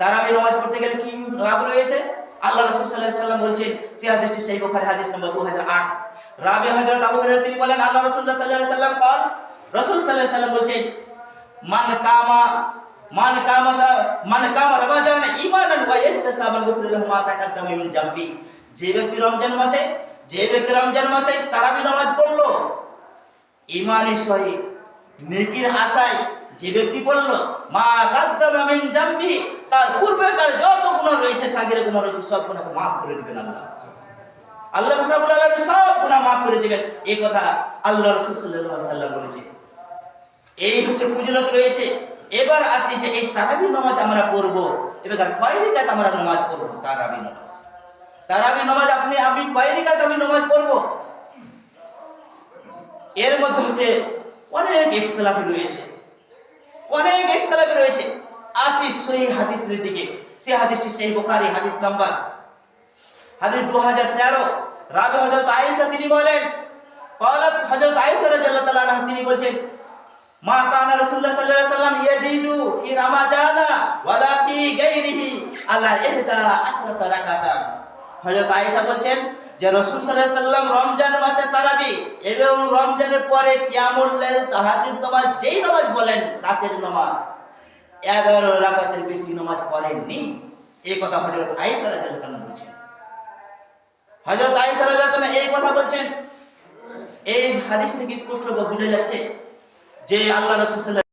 তারাবি নামাজ পড়তে গেলে কি রাগ রয়েছে? আল্লাহ রাসূল সাল্লাল্লাহু আলাইহি ওয়াসাল্লাম বলছেন, সেই হাদিসটি সহিহ বুখারী হাদিস নম্বর 2008। রাবি হযরত আবু হুরায়রা তিনি বলেন, আল্লাহ রাসূল সাল্লাল্লাহু আলাইহি ওয়াসাল্লাম রাসূল সাল্লাল্লাহু আলাইহি ওয়াসাল্লাম বলছেন, মান কামা রমাজান ঈমানান ওয়া ইহতিসাবান গুফিরা লাহু মা তাকাদ্দামা মিন জামবি। যে ব্যক্তি রমজান মাসে তারাবি নামাজ পড়লো ঈমানের সহিত নেকির আশায়, যে ব্যক্তি পড়লো মা তাকাদ্দামা মিন জামবি, তার পূর্বেকার যত গুনাহ রয়েছে, সাগীরা গুনাহ রয়েছে, সব গুনাহকে maaf করে দিবেন আল্লাহ। আল্লাহ রাব্বুল আলামিন সব গুনাহ maaf করে দিবেন। এই কথা আল্লাহ রাসূল সাল্লাল্লাহু আলাইহি ওয়াসাল্লাম বলেছেন। এই হচ্ছে ফজিলত রয়েছে। এবার আসি যে এই তারাবি নামাজ আমরা পড়ব, এবার কয় রাকাত আমরা নামাজ পড়ব? তারাবি নামাজ আমি কয় রাকাত আমি নামাজ পড়ব? এর মধ্যে হচ্ছে অনেক ইখতিলাফ রয়েছে। আসি সহিহ হাদিসের দিকে। সেই হাদিসটি সহিহ বুখারী হাদিস 2013। রাবি হযরত আয়েশা তিনি বলেন, قالت হযরত আয়েশা রাদিয়াল্লাহু তাআলা আনহা তিনি বলেন, মা কানা রাসূলুল্লাহ সাল্লাল্লাহু আলাইহি ওয়াসাল্লাম ইয়াজিদু ফি রমাজানা ওয়ালা ফি গায়রিহি আলা ইহদা আসরাতা রাকাতান। হযরত আয়েশা বলেন যে রাসূল সাল্লাল্লাহু আলাইহি ওয়াসাল্লাম রমজান মাসে তারাবি এবং রমজানের পরে কিয়ামুল লাইল তাহাজ্জুদ নামাজ, যেই নামাজ বলেন রাতের নামাজ, 11 রাকাতের বেশি নামাজ পড়েননি। এই কথা হযরত আয়েশা রাদিয়াল্লাহু তাআলা বলেন। হযরত আয়েশা রাদিয়াল্লাহু তাআলা এই কথা বলেন। এই হাদিস থেকে স্পষ্ট বোঝা যাচ্ছে যে আল্লাহ রাসূল